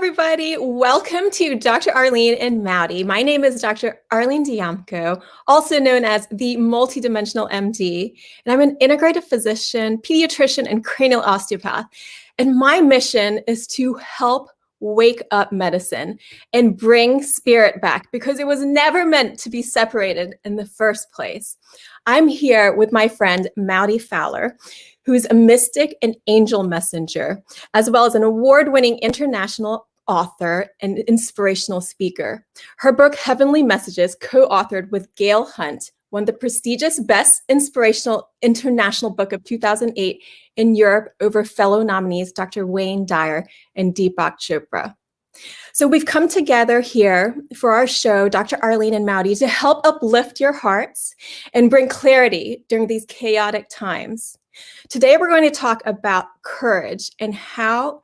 everybody. Welcome to Dr. Arlene and Maudy. My name is Dr. Arlene Diamco, also known as the MultiDimensional MD, and I'm an integrative physician, pediatrician, and cranial osteopath. And my mission is to help wake up medicine and bring spirit back because it was never meant to be separated in the first place. I'm here with my friend Maudy Fowler, who's a mystic and angel messenger, as well as an award-winning international author and inspirational speaker. Her book, Heavenly Messages, co-authored with Gail Hunt, won the prestigious Best Inspirational International Book of 2008 in Europe over fellow nominees Dr. Wayne Dyer and Deepak Chopra. So we've come together here for our show, Dr. Arlene and Maudy, to help uplift your hearts and bring clarity during these chaotic times. Today, we're going to talk about courage and how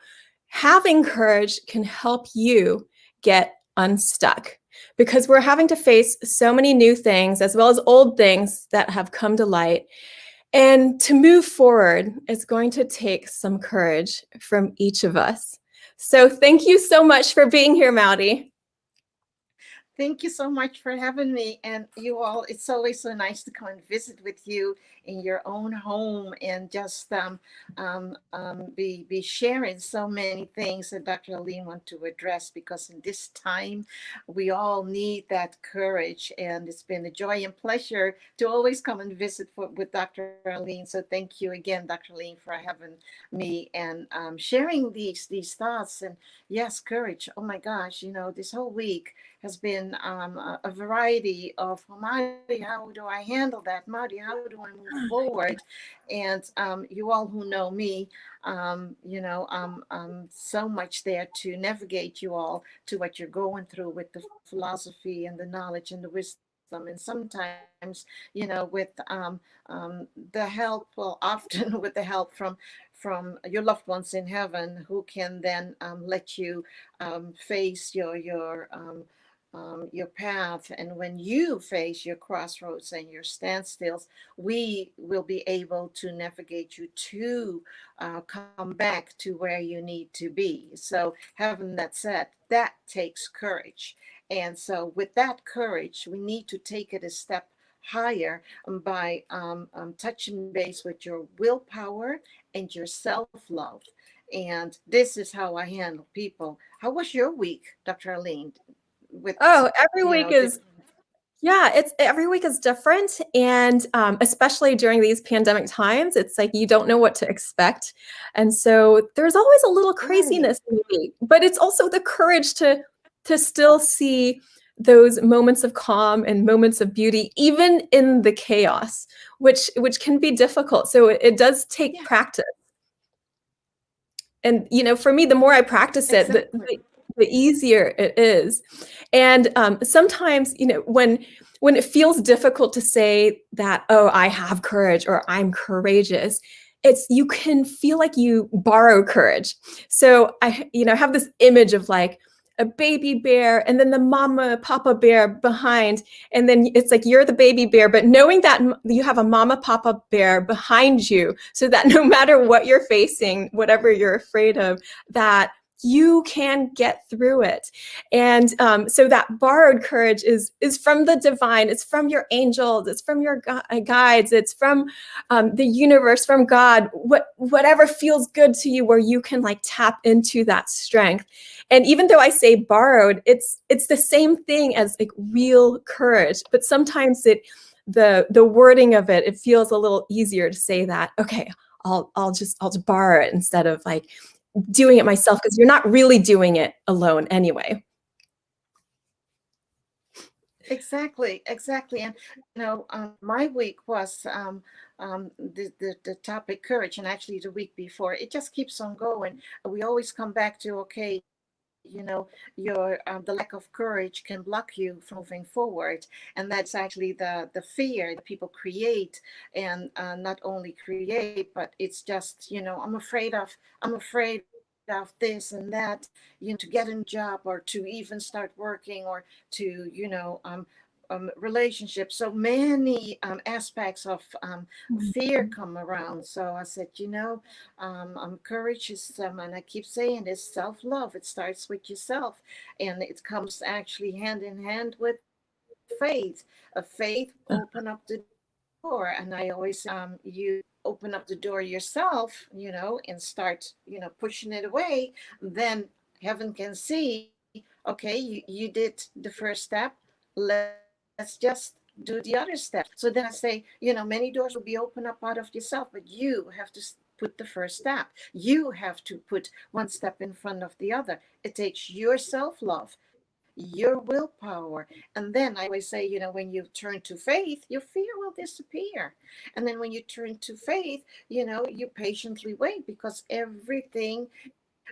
having courage can help you get unstuck, because we're having to face so many new things as well as old things that have come to light. And to move forward, it's going to take some courage from each of us. So thank you so much for being here, Maudy. Thank you so much for having me. And you all, it's always so nice to come and visit with you in your own home and just be sharing so many things that Dr. Arlene want to address, because in this time, we all need that courage. And it's been a joy and pleasure to always come and visit with Dr. Arlene. So thank you again, Dr. Arlene, for having me and sharing these thoughts. And yes, courage. Oh my gosh, this whole week has been a variety of, Maudy, how do I handle that? Maudy, how do I move forward? And you all who know me, I'm so much there to navigate you all to what you're going through with the philosophy and the knowledge and the wisdom. And sometimes, with the help, well, often with the help from your loved ones in heaven, who can then let you face your path. And when you face your crossroads and your standstills, we will be able to navigate you to come back to where you need to be. So having that said, that takes courage. And so with that courage, we need to take it a step higher by touching base with your willpower and your self-love. And this is how I handle people. How was your week, Dr. Arlene? Every week is every week is different, and especially during these pandemic times, it's like you don't know what to expect, and so there's always a little craziness in the week. But it's also the courage to still see those moments of calm and moments of beauty, even in the chaos, which can be difficult. So it does take practice, and for me, the more I practice it, the easier it is. And sometimes, when it feels difficult to say that, oh, I have courage or I'm courageous, you can feel like you borrow courage. So I have this image of like a baby bear and then the mama papa bear behind, and then it's like you're the baby bear, but knowing that you have a mama papa bear behind you, so that no matter what you're facing, whatever you're afraid of, that you can get through it. And so that borrowed courage is from the divine. It's from your angels. It's from your guides. It's from the universe, from God, whatever feels good to you, where you can like tap into that strength. And even though I say borrowed, it's the same thing as like real courage. But sometimes the wording of it feels a little easier to say that, okay, I'll just borrow it instead of like doing it myself, because you're not really doing it alone anyway. Exactly. And my week was the topic courage, and actually the week before, it just keeps on going. We always come back to, okay, your the lack of courage can block you from moving forward, and that's actually the fear that people create, and not only create, but it's just I'm afraid of this and that, to get a job or to even start working, or to relationships. So many aspects of fear Mhm. come around. So I said, courage is, and I keep saying this, self-love. It starts with yourself, and it comes actually hand in hand with faith. A faith open up the door, and I always you open up the door yourself, and start, pushing it away. Then heaven can see, okay, you did the first step. Let's just do the other steps. So then I say, many doors will be open up out of yourself, but you have to put the first step. You have to put one step in front of the other. It takes your self-love, your willpower. And then I always say, when you turn to faith, your fear will disappear. And then when you turn to faith, you patiently wait, because everything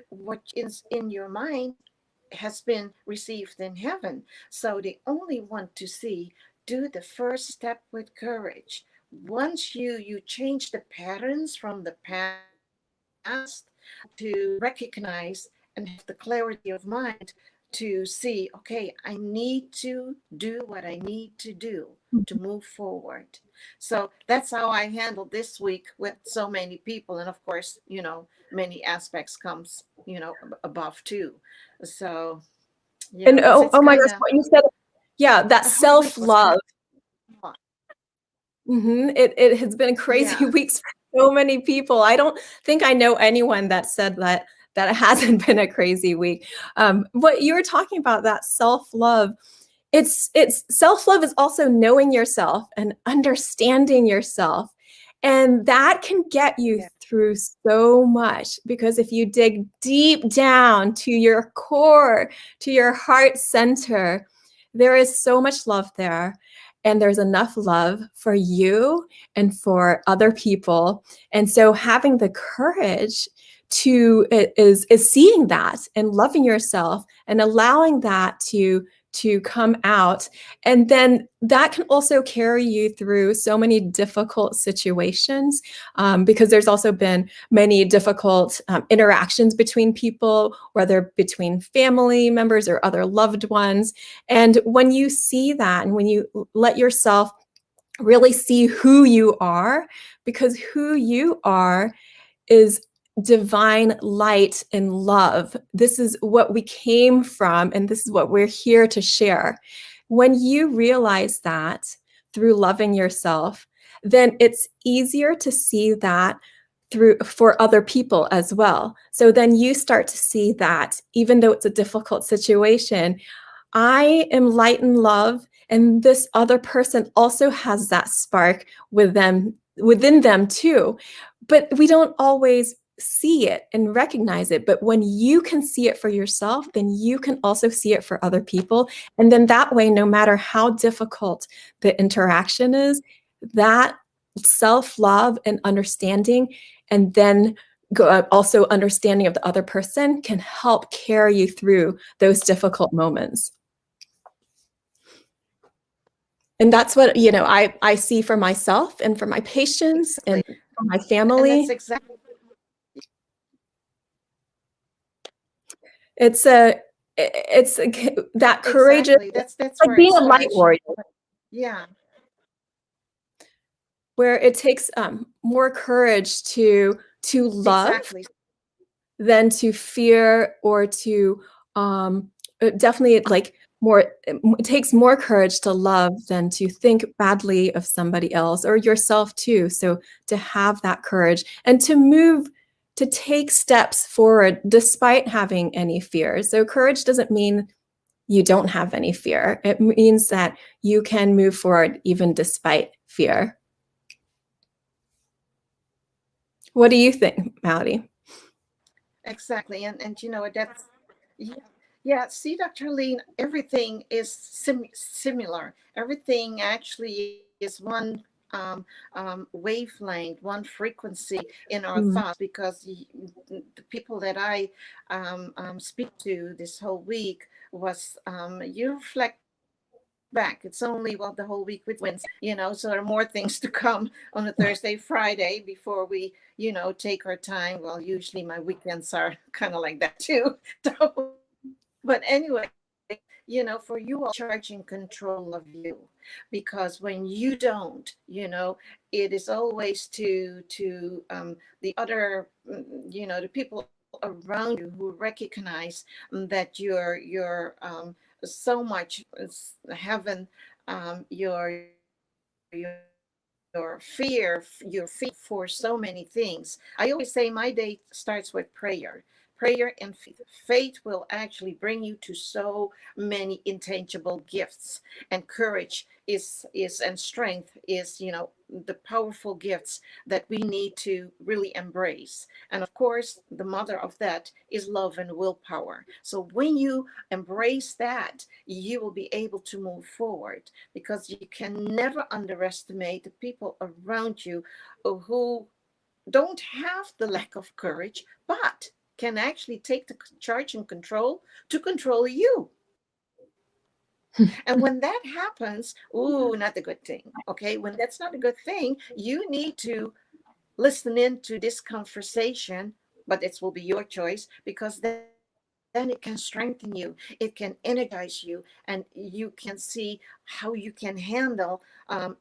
what is in your mind has been received in heaven. So they only want to see, do the first step with courage. Once you change the patterns from the past, to recognize and have the clarity of mind to see, okay, I need to do what I need to do to move forward. So that's how I handled this week with so many people. And of course, many aspects comes, above too. So And yeah, it's oh my kind gosh, of what you said, yeah, that the whole week was kind self-love. of fun. It has been crazy Yeah, weeks for so many people. I don't think I know anyone that said that it hasn't been a crazy week. What you were talking about, that self-love, it's self-love is also knowing yourself and understanding yourself. And that can get you yeah, through so much, because if you dig deep down to your core, to your heart center, there is so much love there. And there's enough love for you and for other people. And so having the courage to is seeing that and loving yourself and allowing that to come out. And then that can also carry you through so many difficult situations, because there's also been many difficult interactions between people, whether between family members or other loved ones. And when you see that, and when you let yourself really see who you are, because who you are is divine light and love. This is what we came from, and this is what we're here to share. When you realize that through loving yourself, then it's easier to see that through for other people as well. So then you start to see that even though it's a difficult situation, I am light and love, and this other person also has that spark within them too. But we don't always see it and recognize it. But when you can see it for yourself, then you can also see it for other people. And then that way, no matter how difficult the interaction is, that self-love and understanding, and then also understanding of the other person, can help carry you through those difficult moments. And that's what, I see for myself and for my patients and exactly. for my And that's family. exactly It's that courageous, exactly that's like where it being a light starts. warrior, Yeah, where it takes more courage to love exactly. than to fear, or to definitely, like, more, it takes more courage to love than to think badly of somebody else or yourself too. So to have that courage and to move, to take steps forward despite having any fear. So courage doesn't mean you don't have any fear. It means that you can move forward even despite fear. What do you think, Maudy? Exactly. And that's, yeah, yeah. See, Dr. Lean, everything is similar. Everything actually is one wavelength, one frequency in our Mm, thoughts, because the people that I speak to this whole week was, you reflect back. It's only, well, the whole week with Wednesday, so there are more things to come on a Thursday, Friday before we, take our time. Well, usually my weekends are kind of like that too. So, but anyway, for you all charging control of you, because when you don't, it is always to the other, the people around you who recognize that you're so much having your fear for so many things. I always say my day starts with prayer and faith. Faith will actually bring you to so many intangible gifts, and courage is and strength is, the powerful gifts that we need to really embrace. And of course, the mother of that is love and willpower. So when you embrace that, you will be able to move forward, because you can never underestimate the people around you who don't have the lack of courage, but can actually take the charge and control to control you. And when that happens, ooh, not a good thing. Okay. When that's not a good thing, you need to listen into this conversation, but it will be your choice, because then it can strengthen you, it can energize you, and you can see how you can handle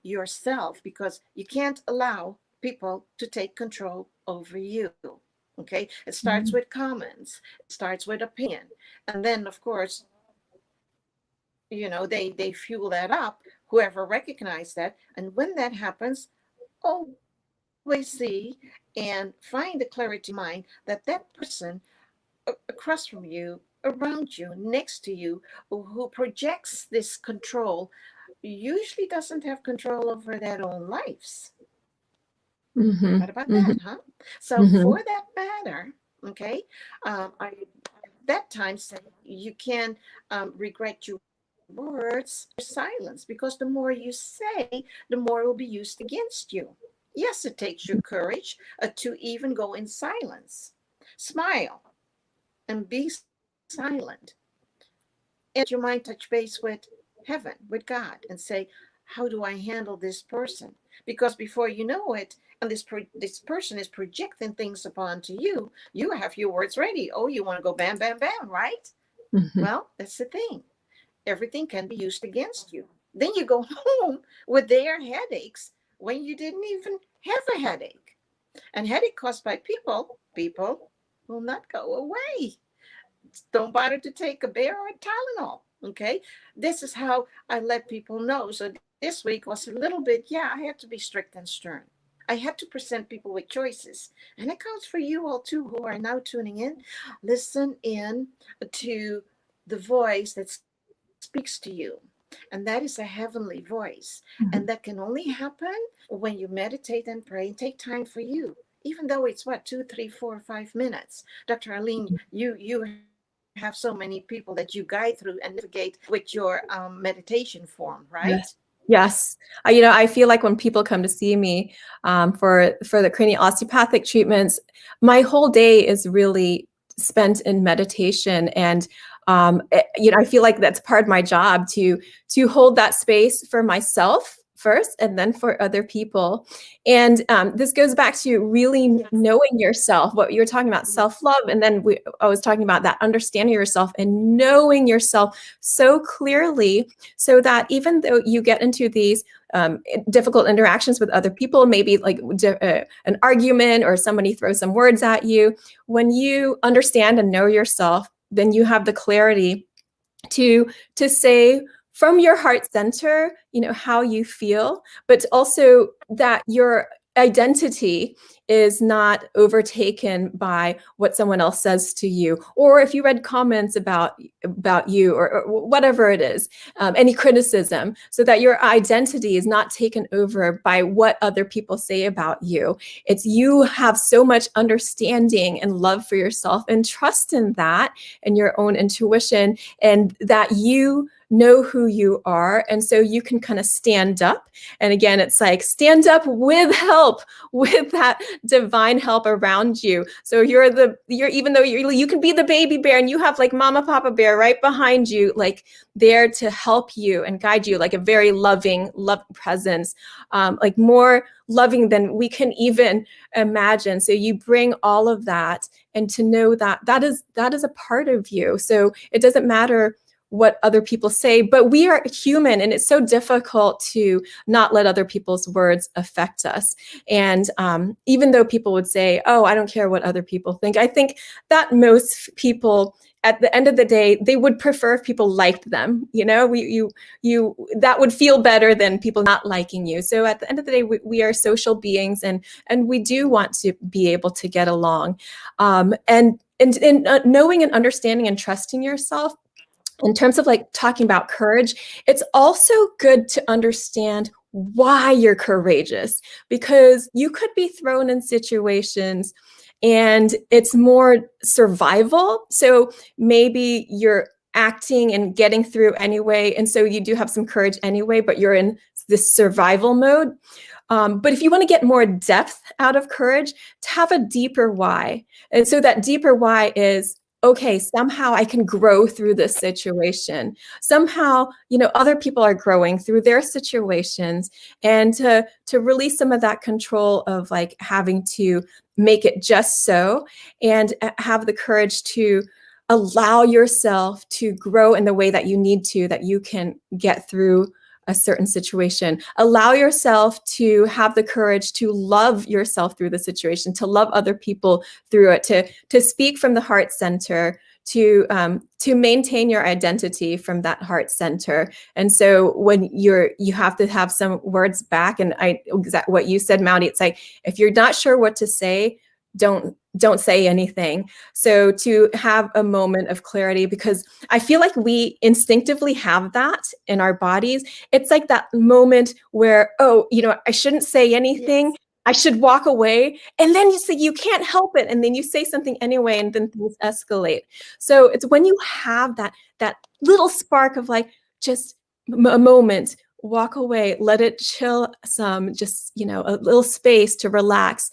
yourself, because you can't allow people to take control over you. Okay. It starts with comments, it starts with opinion. And then, of course, they fuel that up, whoever recognized that. And when that happens, always see and find the clarity in your mind that that person across from you, around you, next to you, who projects this control, usually doesn't have control over their own lives. Mm-hmm. What about Mm-hmm. that, huh? So Mm-hmm. for that matter, okay, I that time say you can regret your words, silence, because the more you say, the more it will be used against you. Yes, it takes your courage to even go in silence, smile, and be silent, and let your mind touch base with heaven, with God, and say, how do I handle this person? Because before you know it, and this person is projecting things upon to you, you have your words ready. Oh, you want to go bam, bam, bam, right? Mm-hmm. Well, that's the thing. Everything can be used against you. Then you go home with their headaches when you didn't even have a headache. And headache caused by people will not go away. Don't bother to take a bear or a Tylenol. Okay. This is how I let people know. So this week was a little bit, yeah, I had to be strict and stern. I had to present people with choices. And it counts for you all too, who are now tuning in. Listen in to the voice that speaks to you. And that is a heavenly voice. And that can only happen when you meditate and pray and take time for you. Even though it's what, 2, 3, 4, 5 minutes. Dr. Arlene, you have so many people that you guide through and navigate with your meditation form, right? Yes. Yes. I feel like when people come to see me for the cranial osteopathic treatments, my whole day is really spent in meditation, and I feel like that's part of my job to hold that space for myself first, and then for other people. And this goes back to really Yes. knowing yourself. What you were talking about, self-love, and then I was talking about that understanding yourself and knowing yourself so clearly, so that even though you get into these difficult interactions with other people, maybe like an argument or somebody throws some words at you, when you understand and know yourself, then you have the clarity to say from your heart center, how you feel, but also that your identity is not overtaken by what someone else says to you, or if you read comments about you, or whatever it is, any criticism, so that your identity is not taken over by what other people say about you. It's you have so much understanding and love for yourself and trust in that and your own intuition, and that you know who you are. And so you can kind of stand up. And again, it's like stand up with help, with that divine help around you. So even though you can be the baby bear, and you have like mama, papa bear right behind you, like there to help you and guide you, like a very loving presence, like more loving than we can even imagine. So you bring all of that, and to know that that is a part of you. So it doesn't matter what other people say, but we are human, and it's so difficult to not let other people's words affect us. And even though people would say, oh, I don't care what other people think, I think that most people at the end of the day, they would prefer if people liked them. You know, you that would feel better than people not liking you. So at the end of the day, we are social beings, and we do want to be able to get along. And knowing and understanding and trusting yourself, in terms of like talking about courage, it's also good to understand why you're courageous, because you could be thrown in situations and it's more survival. So maybe you're acting and getting through anyway, and so you do have some courage anyway, but you're in this survival mode. But if you want to get more depth out of courage, to have a deeper why. And so that deeper why is, okay, somehow I can grow through this situation. Somehow, you know, other people are growing through their situations, and to release some of that control of like having to make it just so, and have the courage to allow yourself to grow in the way that you need to, that you can get through a certain situation. Allow yourself to have the courage to love yourself through the situation, to love other people through it, to speak from the heart center, to maintain your identity from that heart center. And so when you have to have some words back, and what you said, Maudy, it's like, if you're not sure what to say, don't say anything. So to have a moment of clarity, because I feel like we instinctively have that in our bodies. It's like that moment where, oh, you know, I shouldn't say anything. Yes. I should walk away. And then you say, you can't help it. And then you say something anyway, and then things escalate. So it's when you have that little spark of like, just a moment, walk away, let it chill some, just, you know, a little space to relax.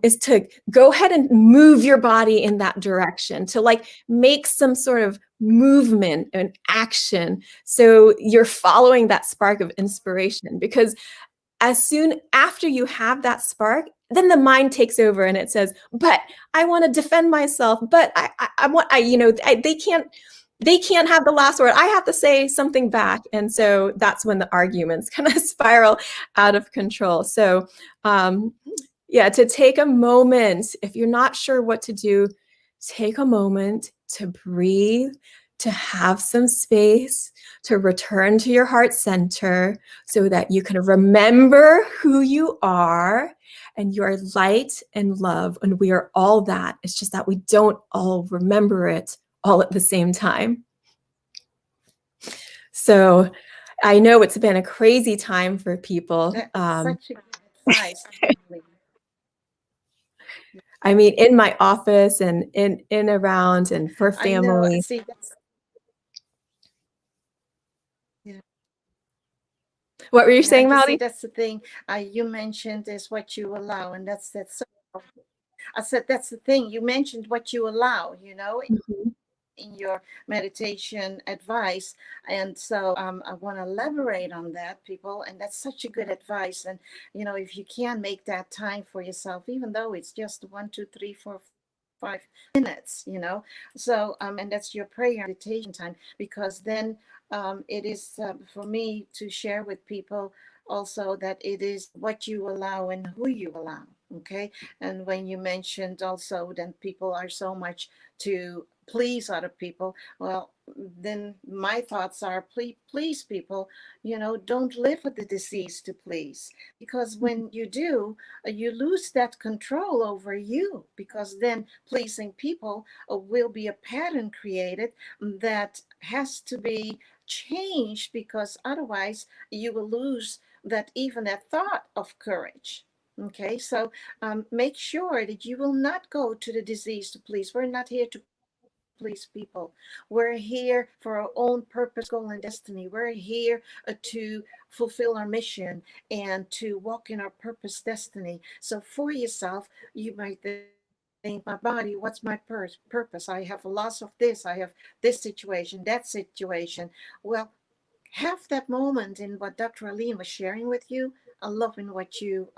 Is to go ahead and move your body in that direction, to like make some sort of movement and action. So you're following that spark of inspiration, because as soon after you have that spark, then the mind takes over and it says, but I want to defend myself, but I want, you know, they can't have the last word. I have to say something back. And so that's when the arguments kind of spiral out of control. So, yeah, to take a moment, if you're not sure what to do, take a moment to breathe, to have some space, to return to your heart center, so that you can remember who you are, and you are light and love, and we are all that. It's just that we don't all remember it all at the same time. So I know it's been a crazy time for people. That's such a good advice. I mean, in my office and in around and for I know. family. See, that's, yeah. What were you Yeah, saying, you see, Maudy? that's the thing. You mentioned is what you allow, and that's so. I said that's the thing. You mentioned what you allow. You know, Mhm. in your meditation advice, and so I want to elaborate on that, people. And that's such a good advice. And you know, if you can make that time for yourself, even though it's just 1, 2, 3, 4, 5 minutes, you know. So and that's your prayer meditation time, because then it is for me to share with people also that it is what you allow and who you allow. Okay. And when you mentioned also that people are so much to please other people, well, then my thoughts are, please people, you know, don't live with the disease to please, because when you do, you lose that control over you, because then pleasing people will be a pattern created that has to be changed, because otherwise you will lose that, even that thought of courage. Okay, so make sure that you will not go to the disease to please. We're not here to please people. We're here for our own purpose, goal, and destiny. We're here to fulfill our mission and to walk in our purpose, destiny. So for yourself, you might think, my body, what's my purpose? I have a loss of this. I have this situation, that situation. Well, have that moment in what Dr. Arlene was sharing with you. I love in what you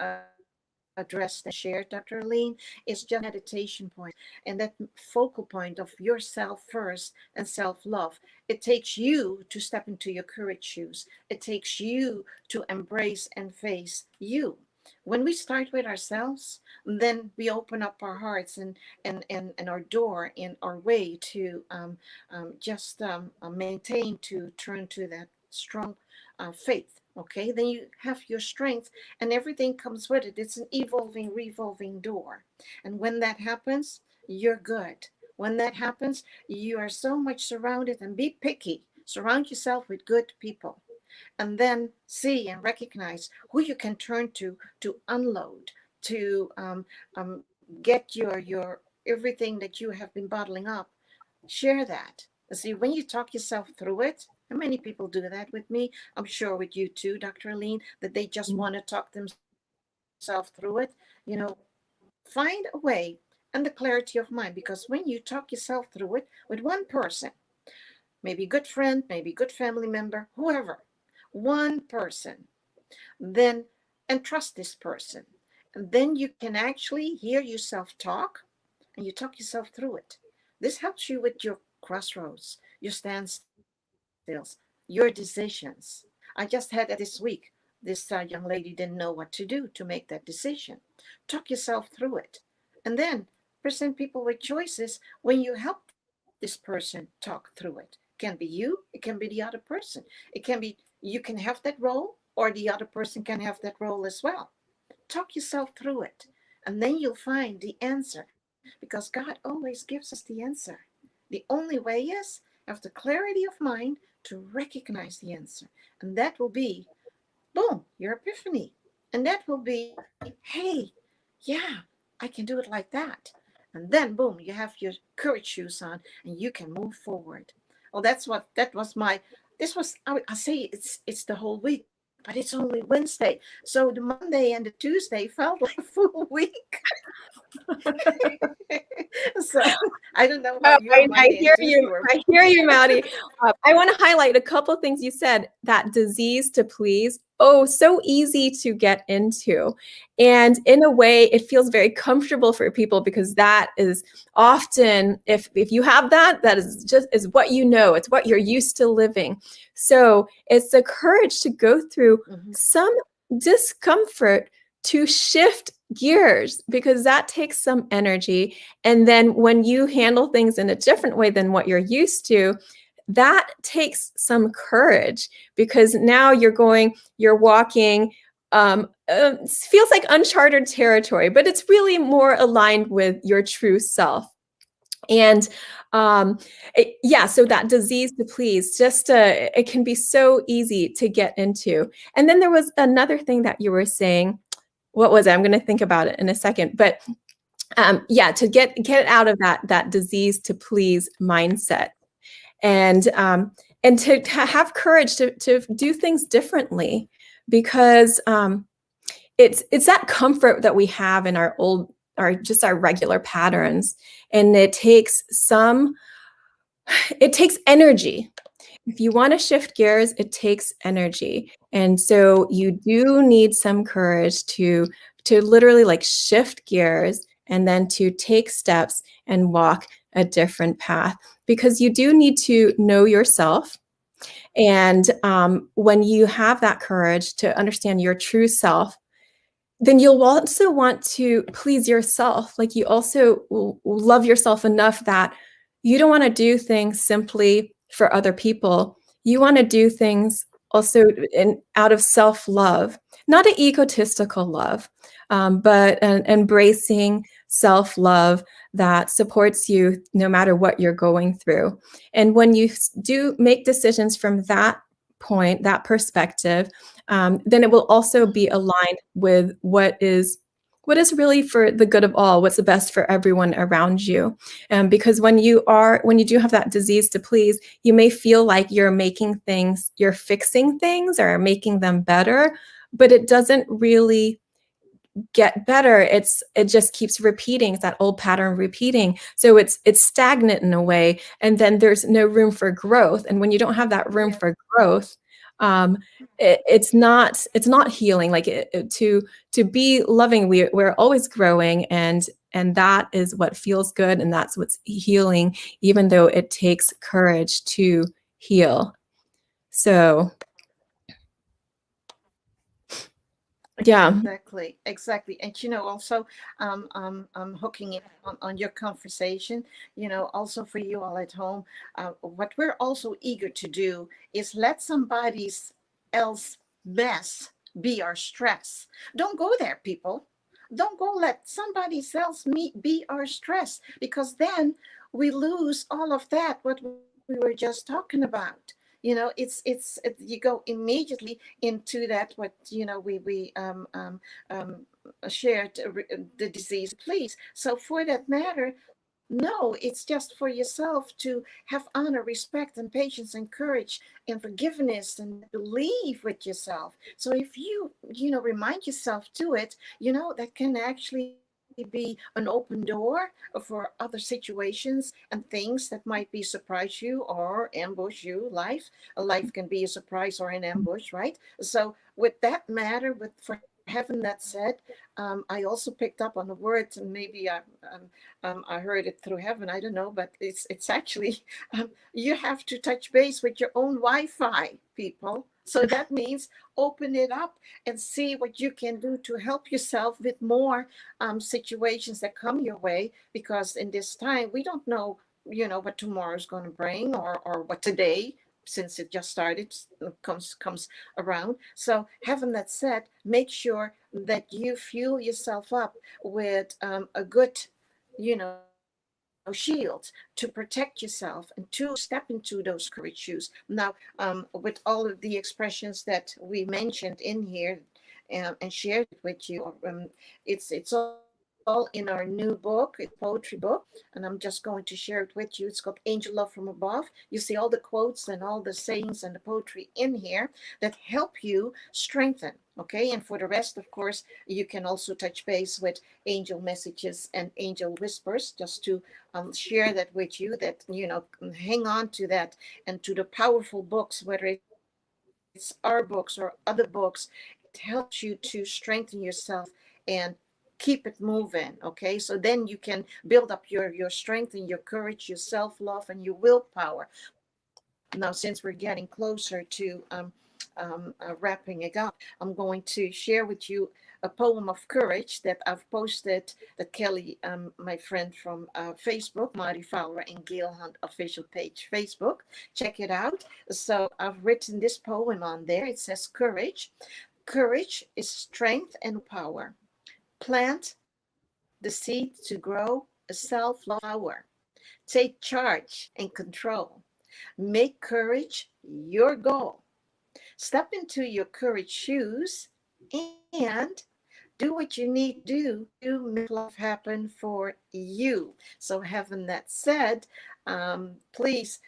addressed and shared, Dr. Arlene, is just meditation point and that focal point of yourself first and self-love. It takes you to step into your courage shoes. It takes you to embrace and face you. When we start with ourselves, then we open up our hearts and our door and our way to just maintain to turn to that strong faith. Okay, then you have your strength and everything comes with it. It's an evolving, revolving door. And when that happens, you're good. When that happens, you are so much surrounded, and be picky. Surround yourself with good people, and then see and recognize who you can turn to unload, to get your everything that you have been bottling up. Share that. See, when you talk yourself through it, and many people do that with me, I'm sure with you too, Dr. Aline, that they just want to talk themselves through it. Find a way and the clarity of mind, because when you talk yourself through it with one person, maybe a good friend, maybe a good family member, whoever, one person, then, and trust this person, and then you can actually hear yourself talk and you talk yourself through it. This helps you with your crossroads, your standstills, your decisions. I just had that this week. This young lady didn't know what to do to make that decision. Talk yourself through it, and then present people with choices when you help this person talk through it. It can be you, it can be the other person. It can be you can have that role, or the other person can have that role as well. Talk yourself through it, and then you'll find the answer, because God always gives us the answer. The only way is have the clarity of mind to recognize the answer, and that will be, boom, your epiphany. And that will be, hey, yeah, I can do it like that. And then, boom, you have your courage shoes on and you can move forward. Well, that was my, this was, I say it's the whole week, but it's only Wednesday. So the Monday and the Tuesday felt like a full week. So I don't know how Oh, your Monday and hear Tuesday you. were. I hear you, Maudy. I want to highlight a couple things you said. That disease to please. Oh, so easy to get into. And in a way, it feels very comfortable for people, because that is often, if you have that, that is just is what you know. It's what you're used to living. So it's the courage to go through some discomfort to shift gears, because that takes some energy. And then when you handle things in a different way than what you're used to, that takes some courage, because now you're walking, feels like uncharted territory, but it's really more aligned with your true self. And yeah, so that disease to please, just it can be so easy to get into. And then there was another thing that you were saying. What was it? I'm going to think about it in a second. But yeah, to get it out of that disease to please mindset, and to have courage to do things differently, because it's that comfort that we have in our our regular patterns, and it takes energy. If you want to shift gears, it takes energy. And so you do need some courage to literally like shift gears, and then to take steps and walk a different path, because you do need to know yourself. And when you have that courage to understand your true self, then you'll also want to please yourself. Like, you also love yourself enough that you don't want to do things simply for other people. You want to do things also out of self-love, not an egotistical love, but an embracing self-love that supports you no matter what you're going through. And when you do make decisions from that point, that perspective, then it will also be aligned with what is really for the good of all, what's the best for everyone around you. Because when you do have that disease to please, you may feel like you're fixing things or making them better, but it doesn't really get better. It just keeps repeating. It's that old pattern repeating. So it's stagnant in a way, and then there's no room for growth. And when you don't have that room for growth, um, it's not healing. Like to be loving, we're always growing, and that is what feels good, and that's what's healing, even though it takes courage to heal. So yeah. Exactly, exactly. And also, I'm hooking in on your conversation, also for you all at home. What we're also eager to do is let somebody's else mess be our stress. Don't go there, people. Don't go let somebody else be our stress, because then we lose all of that, what we were just talking about. You go immediately into that, what we shared, the disease, please. So for that matter, no, it's just for yourself to have honor, respect, and patience, and courage, and forgiveness, and believe with yourself. So if remind yourself to it, that can actually be an open door for other situations and things that might be surprise you or ambush you. Life can be a surprise or an ambush, right? So with that matter, with for having that said, I also picked up on the words, and maybe I heard it through heaven. I don't know, but it's actually you have to touch base with your own Wi-Fi, people. So that means open it up and see what you can do to help yourself with more situations that come your way. Because in this time, we don't know, what tomorrow is going to bring, or what today, since it just started, comes around. So having that said, make sure that you fuel yourself up with a good shield to protect yourself and to step into those courage shoes. Now, with all of the expressions that we mentioned in here, and shared it with you, it's all in our new book. It's a poetry book, and I'm just going to share it with you. It's called Angel Love from Above. You see all the quotes and all the sayings and the poetry in here that help you strengthen. Okay, and for the rest, of course, you can also touch base with angel messages and angel whispers, just to share that with you, that hang on to that, and to the powerful books, whether it's our books or other books. It helps you to strengthen yourself and keep it moving. Okay, so then you can build up your strength and your courage, your self-love, and your willpower. Now, since we're getting closer to wrapping it up, I'm going to share with you a poem of courage that I've posted, that Kelly, my friend from Facebook, Maudy and Gail Hunt official page, Facebook. Check it out. So I've written this poem on there. It says, courage. Courage is strength and power. Plant the seed to grow a self-love flower. Take charge and control. Make courage your goal. Step into your courage shoes and do what you need to do to make life happen for you. So, having that said, please,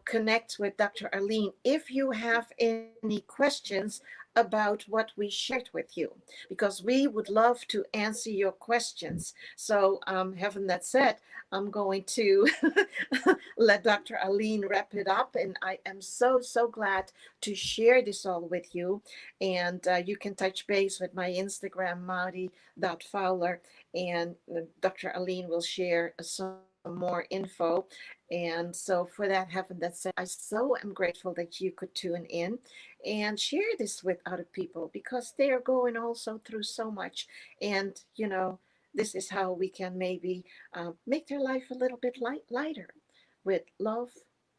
connect with Dr. Arlene if you have any questions about what we shared with you, because we would love to answer your questions. So, having that said, I'm going to let Dr. Arlene wrap it up. And I am so, so glad to share this all with you. And you can touch base with my Instagram, Maudy.Fowler, and Dr. Arlene will share some more info. And so for that, having that said, I so am grateful that you could tune in and share this with other people, because they are going also through so much. And, this is how we can maybe make their life a little bit lighter, with love,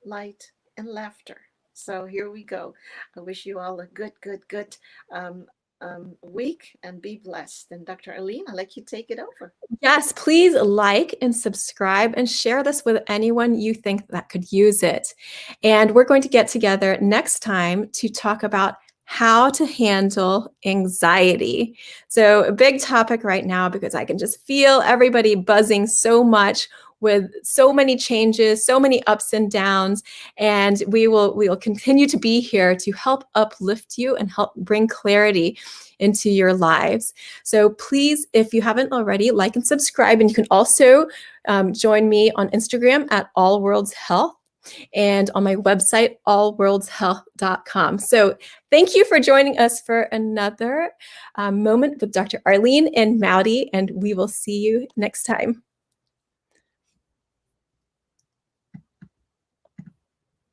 light, and laughter. So here we go. I wish you all a good week, and be blessed. And Dr. Arlene, I'll let you take it over. Yes, please like and subscribe and share this with anyone you think that could use it. And we're going to get together next time to talk about how to handle anxiety. So, a big topic right now, because I can just feel everybody buzzing so much with so many changes, so many ups and downs, and we will continue to be here to help uplift you and help bring clarity into your lives. So please, if you haven't already, like and subscribe. And you can also join me on Instagram at All Worlds Health. and on my website, allworldshealth.com. So thank you for joining us for another moment with Dr. Arlene and Maudy, and we will see you next time.